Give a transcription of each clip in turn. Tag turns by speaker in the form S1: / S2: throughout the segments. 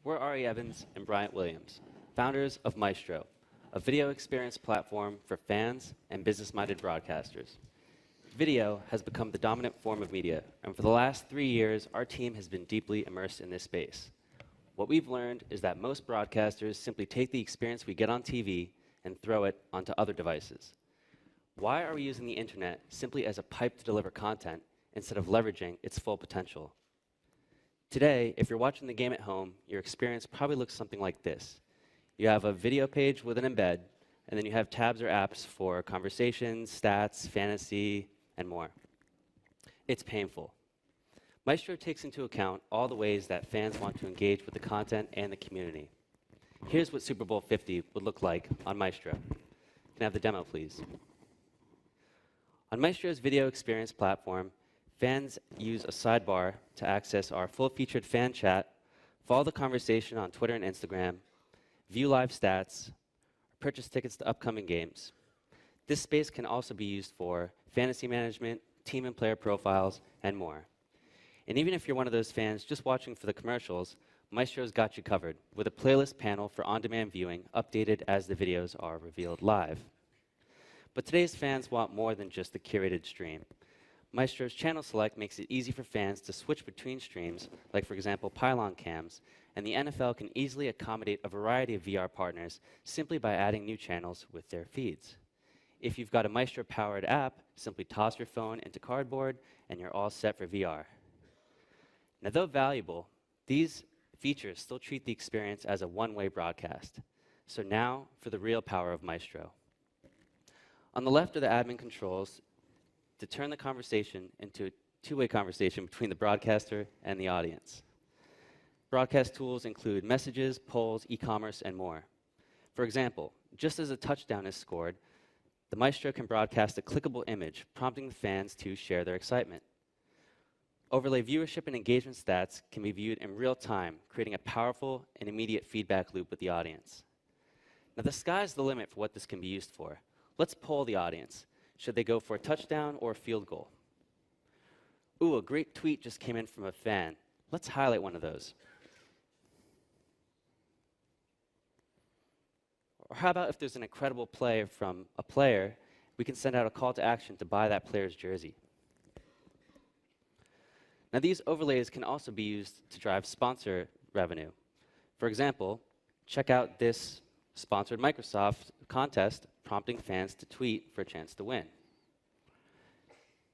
S1: We're Ari Evans and Bryant Williams, founders of Maestro, a video experience platform for fans and business-minded broadcasters. Video has become the dominant form of media, and for the last 3 years, our team has been deeply immersed in this space. What we've learned is that most broadcasters simply take the experience we get on TV and throw it onto other devices. Why are we using the internet simply as a pipe to deliver content instead of leveraging its full potential? Today, if you're watching the game at home, your experience probably looks something like this. You have a video page with an embed, and then you have tabs or apps for conversations, stats, fantasy, and more. It's painful. Maestro takes into account all the ways that fans want to engage with the content and the community. Here's what Super Bowl 50 would look like on Maestro. Can I have the demo, please? On Maestro's video experience platform, fans use a sidebar to access our full-featured fan chat, follow the conversation on Twitter and Instagram, view live stats, or purchase tickets to upcoming games. This space can also be used for fantasy management, team and player profiles, and more. And even if you're one of those fans just watching for the commercials, Maestro's got you covered with a playlist panel for on-demand viewing updated as the videos are revealed live. But today's fans want more than just the curated stream. Maestro's Channel Select makes it easy for fans to switch between streams, like for example pylon cams, and the NFL can easily accommodate a variety of VR partners simply by adding new channels with their feeds. If you've got a Maestro-powered app, simply toss your phone into cardboard and you're all set for VR. Now, though valuable, these features still treat the experience as a one-way broadcast. So now for the real power of Maestro. On the left are the admin controls to turn the conversation into a two-way conversation between the broadcaster and the audience. Broadcast tools include messages, polls, e-commerce, and more. For example, just as a touchdown is scored, the Maestro can broadcast a clickable image, prompting the fans to share their excitement. Overlay viewership and engagement stats can be viewed in real time, creating a powerful and immediate feedback loop with the audience. Now, the sky's the limit for what this can be used for. Let's poll the audience. Should they go for a touchdown or a field goal? Ooh, a great tweet just came in from a fan. Let's highlight one of those. Or how about if there's an incredible play from a player, we can send out a call to action to buy that player's jersey. Now, these overlays can also be used to drive sponsor revenue. For example, check out this sponsored Microsoft contest prompting fans to tweet for a chance to win.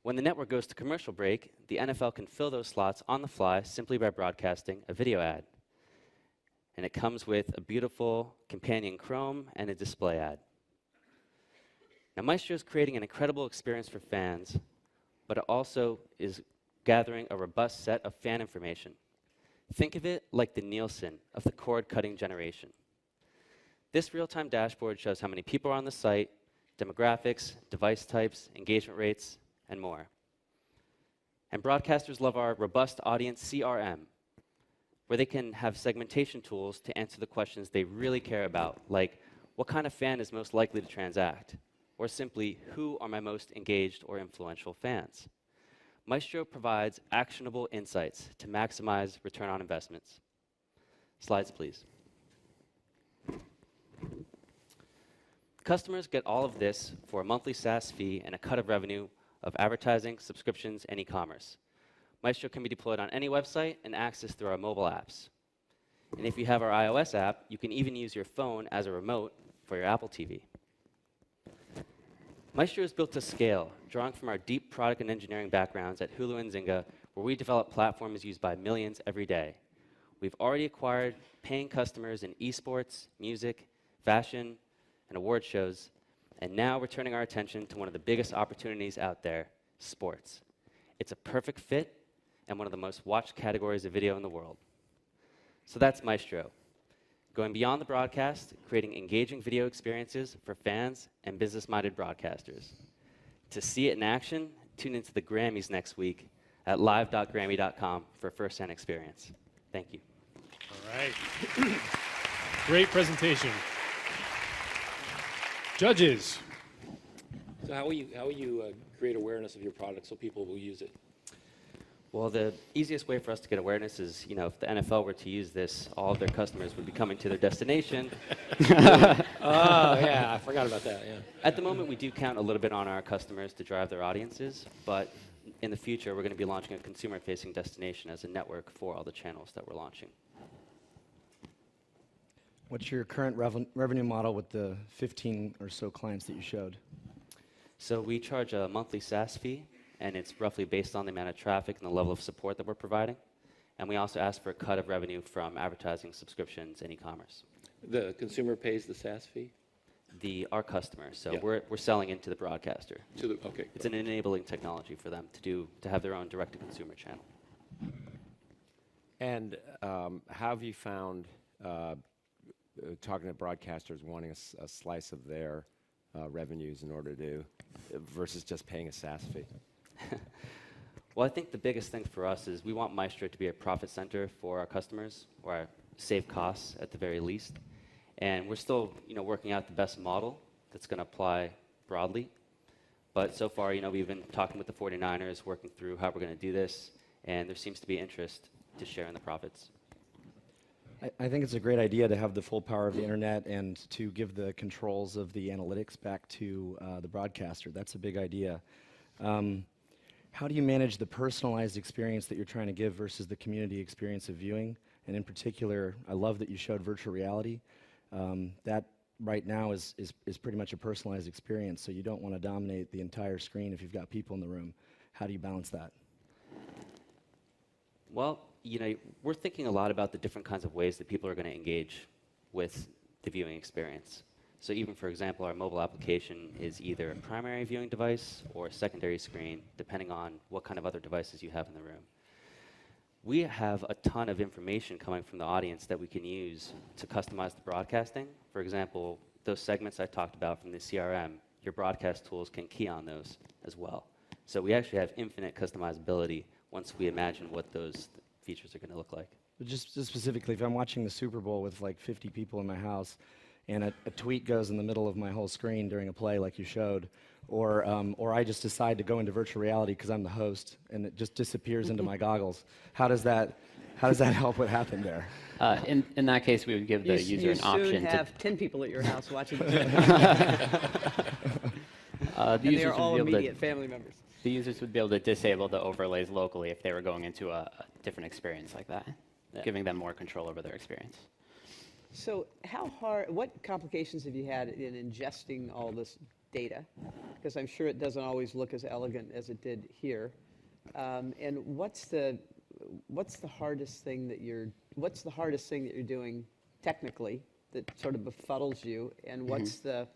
S1: When the network goes to commercial break, the NFL can fill those slots on the fly simply by broadcasting a video ad. And it comes with a beautiful companion Chrome and a display ad. Now, Maestro is creating an incredible experience for fans, but it also is gathering a robust set of fan information. Think of it like the Nielsen of the cord-cutting generation. This real-time dashboard shows how many people are on the site, demographics, device types, engagement rates, and more. And broadcasters love our robust audience CRM, where they can have segmentation tools to answer the questions they really care about, like what kind of fan is most likely to transact, or simply who are my most engaged or influential fans. Maestro provides actionable insights to maximize return on investments. Slides, please. Customers get all of this for a monthly SaaS fee and a cut of revenue of advertising, subscriptions, and e-commerce. Maestro can be deployed on any website and accessed through our mobile apps. And if you have our iOS app, you can even use your phone as a remote for your Apple TV. Maestro is built to scale, drawing from our deep product and engineering backgrounds at Hulu and Zynga, where we develop platforms used by millions every day. We've already acquired paying customers in esports, music, fashion, and award shows, and now we're turning our attention to one of the biggest opportunities out there, sports. It's a perfect fit and one of the most watched categories of video in the world. So that's Maestro, going beyond the broadcast, creating engaging video experiences for fans and business-minded broadcasters. To see it in action, tune into the Grammys next week at live.grammy.com for a first-hand experience. Thank you.
S2: All right. Great presentation. Judges.
S3: So how will you create awareness of your product so people will use it?
S1: Well, the easiest way for us to get awareness is, if the NFL were to use this, all of their customers would be coming to their destination.
S3: Oh, yeah, I forgot about that, yeah.
S1: At the moment, we do count a little bit on our customers to drive their audiences, but in the future, we're going to be launching a consumer-facing destination as a network for all the channels that we're launching.
S4: What's your current revenue model with the 15 or so clients that you showed?
S1: So we charge a monthly SaaS fee, and it's roughly based on the amount of traffic and the level of support that we're providing. And we also ask for a cut of revenue from advertising, subscriptions, and e-commerce.
S3: The consumer pays the SaaS fee?
S1: Our customer. So
S3: Yeah.
S1: we're selling into the broadcaster.
S3: Okay.
S1: It's an enabling technology for them to have their own direct-to-consumer channel.
S5: And how have you found talking to broadcasters wanting a slice of their revenues in order to, versus just paying a SaaS fee?
S1: Well, I think the biggest thing for us is we want Maestro to be a profit center for our customers, or save costs at the very least. And we're still, working out the best model that's going to apply broadly. But so far, we've been talking with the 49ers, working through how we're going to do this, and there seems to be interest to share in the profits.
S4: I think it's a great idea to have the full power of the internet and to give the controls of the analytics back to the broadcaster. That's a big idea. How do you manage the personalized experience that you're trying to give versus the community experience of viewing? And in particular, I love that you showed virtual reality. That right now is pretty much a personalized experience, so you don't want to dominate the entire screen if you've got people in the room. How do you balance that?
S1: Well, we're thinking a lot about the different kinds of ways that people are going to engage with the viewing experience. So even, for example, our mobile application is either a primary viewing device or a secondary screen, depending on what kind of other devices you have in the room. We have a ton of information coming from the audience that we can use to customize the broadcasting. For example, those segments I talked about from the CRM, your broadcast tools can key on those as well. So we actually have infinite customizability once we imagine what those features are going to look like.
S4: But just specifically, if I'm watching the Super Bowl with like 50 people in my house, and a tweet goes in the middle of my whole screen during a play like you showed, or I just decide to go into virtual reality because I'm the host, and it just disappears into my goggles. How does that help what happened there?
S6: In that case, we would give the user an option
S7: You soon have 10 people at your house watching the
S6: and
S7: and they're all immediate family members.
S6: The users would be able to disable the overlays locally if they were going into a different experience like that, giving them more control over their experience.
S7: So what complications have you had in ingesting all this data? Because I'm sure it doesn't always look as elegant as it did here. And what's the hardest thing that you're doing technically that sort of befuddles you? And what's the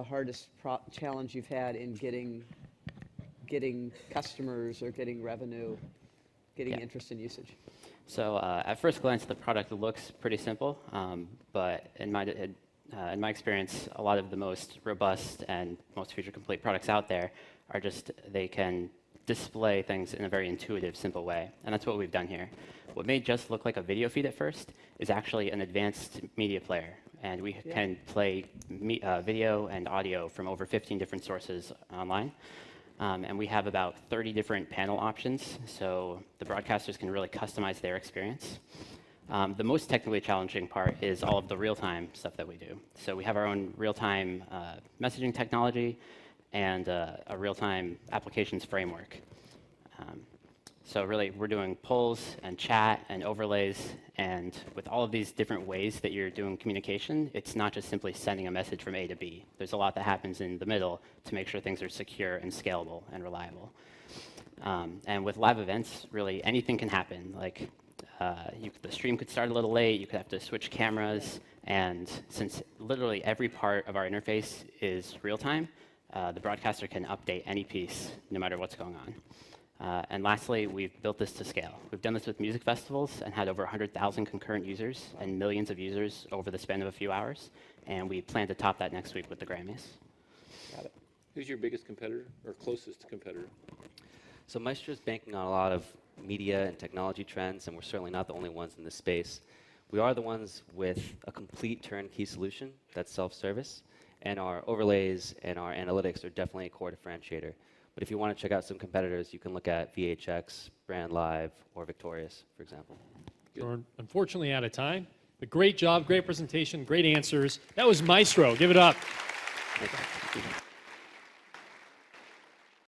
S7: hardest challenge you've had in getting customers or getting revenue, getting interest in usage?
S6: So at first glance, the product looks pretty simple, but in my experience, a lot of the most robust and most feature-complete products out there are they can display things in a very intuitive, simple way, and that's what we've done here. What may just look like a video feed at first is actually an advanced media player, and we can play video and audio from over 15 different sources online. And we have about 30 different panel options, so the broadcasters can really customize their experience. The most technically challenging part is all of the real-time stuff that we do. So we have our own real-time messaging technology and a real-time applications framework. So really, we're doing polls and chat and overlays, and with all of these different ways that you're doing communication, it's not just simply sending a message from A to B. There's a lot that happens in the middle to make sure things are secure and scalable and reliable. And with live events, really anything can happen. Like the stream could start a little late, you could have to switch cameras, and since literally every part of our interface is real-time, the broadcaster can update any piece no matter what's going on. And lastly, we've built this to scale. We've done this with music festivals and had over 100,000 concurrent users and millions of users over the span of a few hours. And we plan to top that next week with the Grammys.
S3: Got it. Who's your biggest competitor or closest competitor?
S1: So Maestro is banking on a lot of media and technology trends, and we're certainly not the only ones in this space. We are the ones with a complete turnkey solution that's self-service, and our overlays and our analytics are definitely a core differentiator. But if you want to check out some competitors, you can look at VHX, Brand Live, or Victorious, for example.
S2: We're unfortunately out of time. But great job, great presentation, great answers. That was Maestro. Give it up.
S1: Thank you.